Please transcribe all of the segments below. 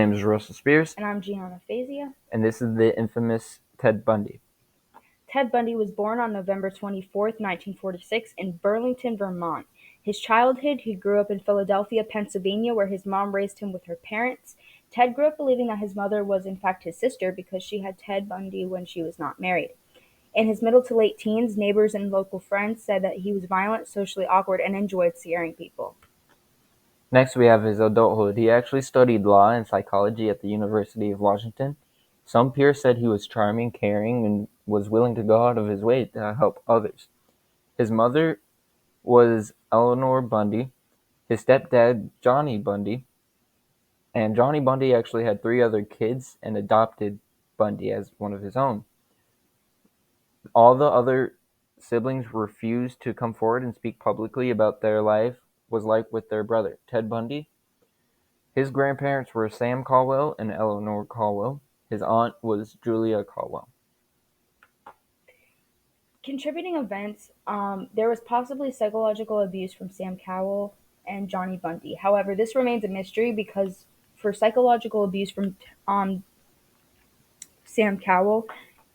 My name is Russell Spears, And I'm Gianna Fazia. and this is the infamous Ted Bundy. Ted Bundy was born on November 24th, 1946, in Burlington, Vermont. His childhood, he grew up in Philadelphia, Pennsylvania, where his mom raised him with her parents. Ted grew up believing that his mother was, in fact, his sister because she had Ted Bundy when she was not married. In his middle to late teens, neighbors and local friends said that he was violent, socially awkward, and enjoyed scaring people. Next, we have his adulthood. He actually studied law and psychology at the University of Washington. Some peers said he was charming, caring, and was willing to go out of his way to help others. His mother was Eleanor Bundy, his stepdad, Johnny Bundy, and Johnny Bundy actually had three other kids and adopted Bundy as one of his own. All the other siblings refused to come forward and speak publicly about their life was like with their brother, Ted Bundy. His grandparents were Sam Caldwell and Eleanor Caldwell. His aunt was Julia Caldwell. Contributing events, there was possibly psychological abuse from Sam Cowell and Johnny Bundy. However, this remains a mystery because for psychological abuse from um, Sam Cowell,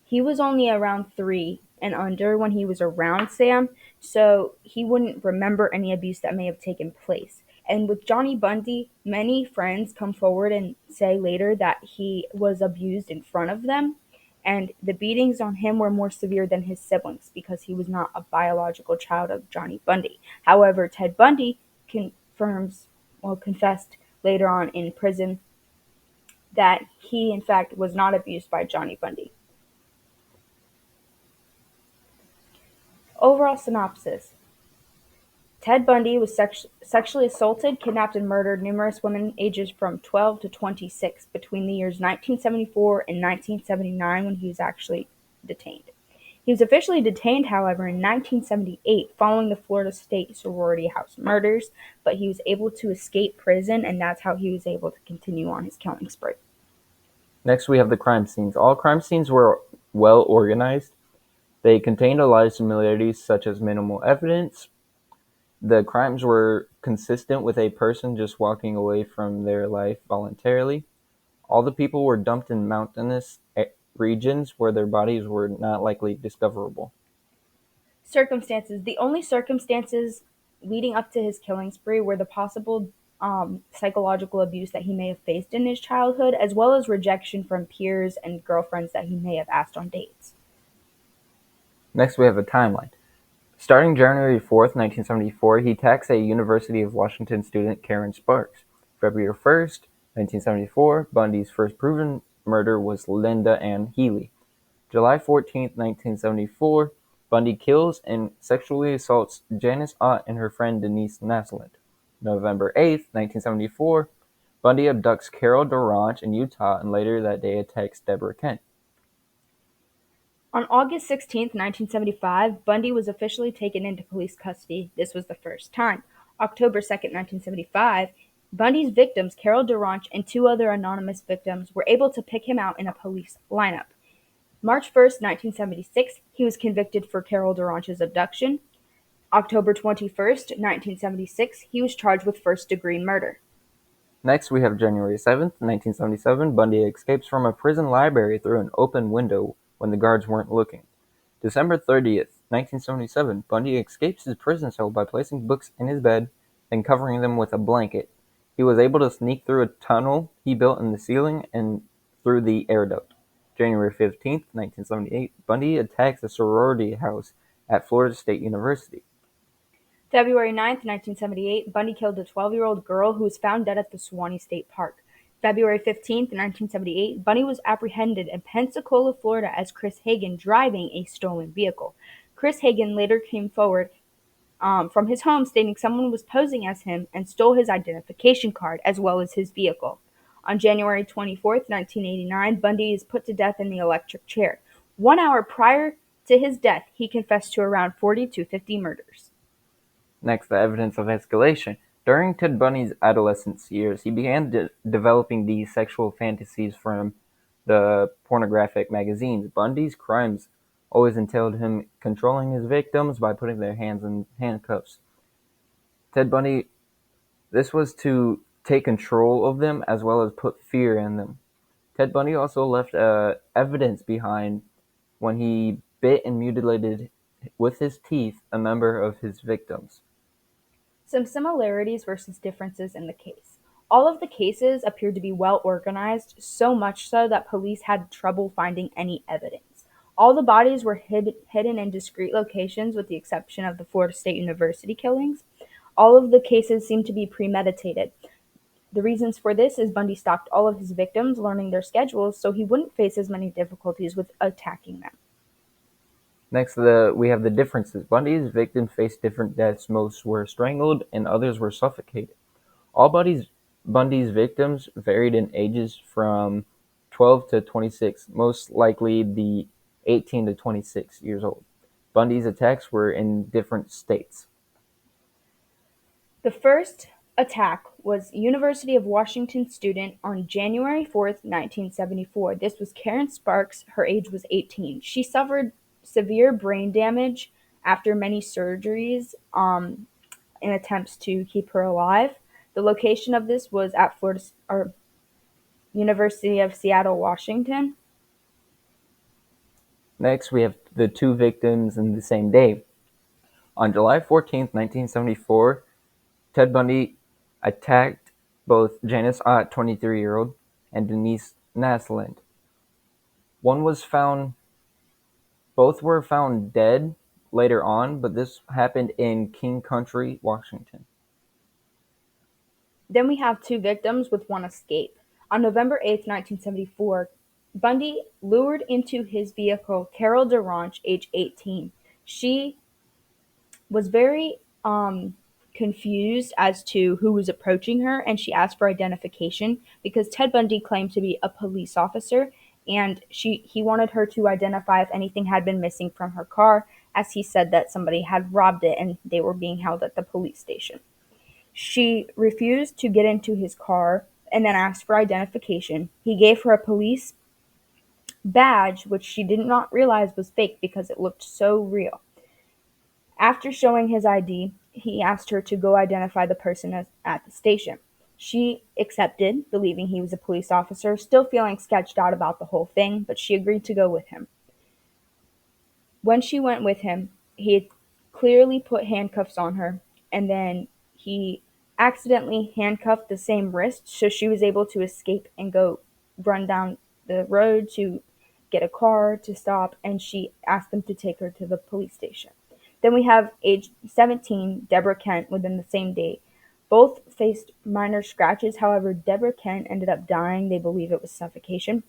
he was only around 3 and under when he was around Sam, so he wouldn't remember any abuse that may have taken place. And with Johnny Bundy, many friends come forward and say later that he was abused in front of them, and the beatings on him were more severe than his siblings because he was not a biological child of Johnny Bundy. However, Ted Bundy confessed later on in prison that he, in fact, was not abused by Johnny Bundy. Overall synopsis: Ted Bundy was sexually assaulted, kidnapped, and murdered numerous women ages from 12 to 26 between the years 1974 and 1979 when he was actually detained. He was officially detained, however, in 1978 following the Florida State sorority house murders, but he was able to escape prison, and that's how he was able to continue on his killing spree. Next, we have the crime scenes. All crime scenes were well organized. They contained a lot of similarities, such as minimal evidence. The crimes were consistent with a person just walking away from their life voluntarily. All the people were dumped in mountainous regions where their bodies were not likely discoverable. Circumstances: the only circumstances leading up to his killing spree were the possible psychological abuse that he may have faced in his childhood, as well as rejection from peers and girlfriends that he may have asked on dates. Next, we have a timeline. Starting January 4th, 1974, he attacks a University of Washington student, Karen Sparks. February 1st, 1974, Bundy's first proven murder was Linda Ann Healy. July 14th, 1974, Bundy kills and sexually assaults Janice Ott and her friend Denise Naslund. November 8th, 1974, Bundy abducts Carol Durant in Utah and later that day attacks Deborah Kent. On August 16th, 1975, Bundy was officially taken into police custody. This was the first time. October 2nd, 1975, Bundy's victims, Carol Durant and two other anonymous victims, were able to pick him out in a police lineup. March 1st, 1976, he was convicted for Carol Durant's abduction. October 21st, 1976, he was charged with first-degree murder. Next, we have January 7th, 1977, Bundy escapes from a prison library through an open window when the guards weren't looking. December 30th, 1977, Bundy escapes his prison cell by placing books in his bed and covering them with a blanket. He was able to sneak through a tunnel he built in the ceiling and through the air duct. January 15th, 1978, Bundy attacks a sorority house at Florida State University. February 9th, 1978, Bundy killed a 12-year-old girl who was found dead at the Suwannee State Park. February 15th, 1978, Bundy was apprehended in Pensacola, Florida as Chris Hagen driving a stolen vehicle. Chris Hagen later came forward from his home stating someone was posing as him and stole his identification card as well as his vehicle. On January 24th, 1989, Bundy is put to death in the electric chair. 1 hour prior to his death, he confessed to around 40 to 50 murders. Next, the evidence of escalation. During Ted Bundy's adolescence years, he began developing these sexual fantasies from the pornographic magazines. Bundy's crimes always entailed him controlling his victims by putting their hands in handcuffs. Ted Bundy, this was to take control of them as well as put fear in them. Ted Bundy also left evidence behind when he bit and mutilated with his teeth a member of his victims. Some similarities versus differences in the case. All of the cases appeared to be well organized, so much so that police had trouble finding any evidence. All the bodies were hidden in discreet locations, with the exception of the Florida State University killings. All of the cases seemed to be premeditated. The reasons for this is Bundy stalked all of his victims, learning their schedules so he wouldn't face as many difficulties with attacking them. Next, we have the differences. Bundy's victims faced different deaths. Most were strangled, and others were suffocated. All Bundy's victims varied in ages from 12 to 26, most likely the 18 to 26 years old. Bundy's attacks were in different states. The first attack was University of Washington student on January 4th, 1974. This was Karen Sparks. Her age was 18. She suffered severe brain damage after many surgeries in attempts to keep her alive. The location of this was at Florida or University of Seattle, Washington. Next, we have the two victims in the same day. On July 14th, 1974, Ted Bundy attacked both Janice Ott, 23-year-old, and Denise Naslund. One was found Both were found dead later on, but this happened in King Country, Washington. Then we have two victims with one escape. On November 8th, 1974, Bundy lured into his vehicle Carol DeRanche, age 18. She was very confused as to who was approaching her, and she asked for identification because Ted Bundy claimed to be a police officer, and he wanted her to identify if anything had been missing from her car, as he said that somebody had robbed it and they were being held at the police station. She refused to get into his car and then asked for identification. He gave her a police badge, which she did not realize was fake because it looked so real. After showing his ID, he asked her to go identify the person at the station. She accepted, believing he was a police officer, still feeling sketched out about the whole thing, but she agreed to go with him. When she went with him, he had clearly put handcuffs on her, and then he accidentally handcuffed the same wrist, so she was able to escape and go run down the road to get a car to stop, and she asked them to take her to the police station. Then we have age 17, Deborah Kent, within the same day. Both faced minor scratches. However, Deborah Kent ended up dying. They believe it was suffocation.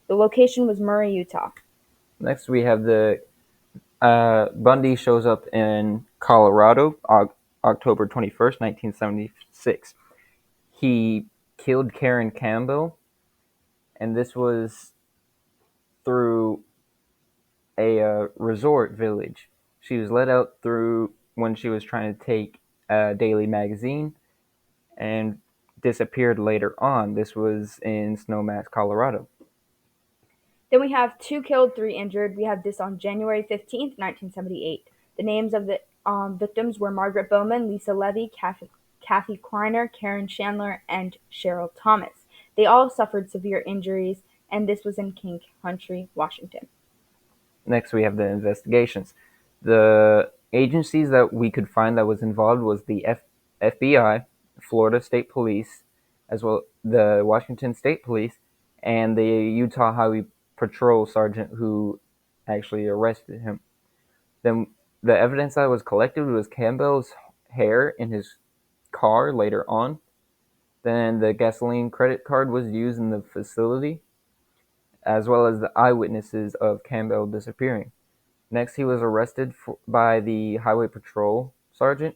The location was Murray, Utah. Next, we have the Bundy shows up in Colorado, October 21st, 1976. He killed Karen Campbell, and this was through a resort village. She was let out through when she was trying to take a daily magazine and disappeared later on. This was in Snowmass, Colorado. Then we have two killed, three injured. We have this on January 15th, 1978. The names of the victims were Margaret Bowman, Lisa Levy, Kathy Kleiner, Karen Chandler, and Cheryl Thomas. They all suffered severe injuries, and this was in King Country, Washington. Next, we have the investigations. The agencies that we could find that was involved was the FBI, Florida State Police, as well the Washington State Police, and the Utah Highway Patrol sergeant who actually arrested him. Then the evidence that was collected was Campbell's hair in his car later on. Then the gasoline credit card was used in the facility, as well as the eyewitnesses of Campbell disappearing. Next, he was arrested by the highway patrol sergeant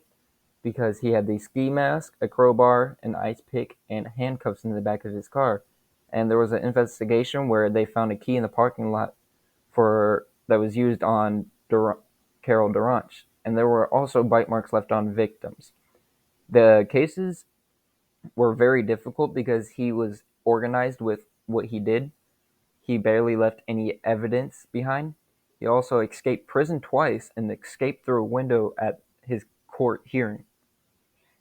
because he had the ski mask, a crowbar, an ice pick, and handcuffs in the back of his car. And there was an investigation where they found a key in the parking lot for that was used on Carol DeRanche. And there were also bite marks left on victims. The cases were very difficult because he was organized with what he did. He barely left any evidence behind. He also escaped prison twice and escaped through a window at his court hearing.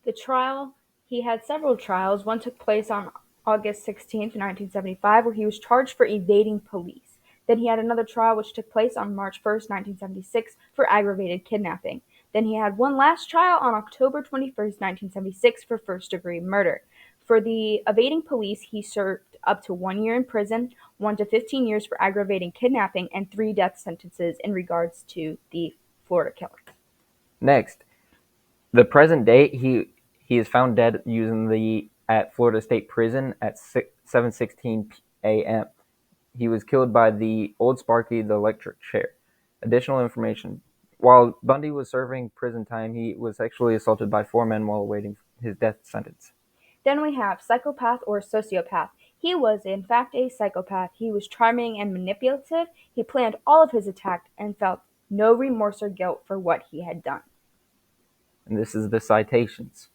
The trial He had several trials. One took place on August 16th, 1975, where he was charged for evading police. Then he had another trial which took place on March 1st, 1976, for aggravated kidnapping. Then he had one last trial on October 21st, 1976, for first-degree murder. For the evading police, he served up to 1 year in prison, 1 to 15 years for aggravating kidnapping, and 3 death sentences in regards to the Florida killing. Next, the present date, he is found dead using the at Florida State Prison at 7:16 a.m. He was killed by the Old Sparky, the electric chair. Additional information: while Bundy was serving prison time, he was sexually assaulted by 4 men while awaiting his death sentence. Then we have psychopath or sociopath. He was in fact a psychopath. He was charming and manipulative. He planned all of his attacks and felt no remorse or guilt for what he had done. And this is the citations.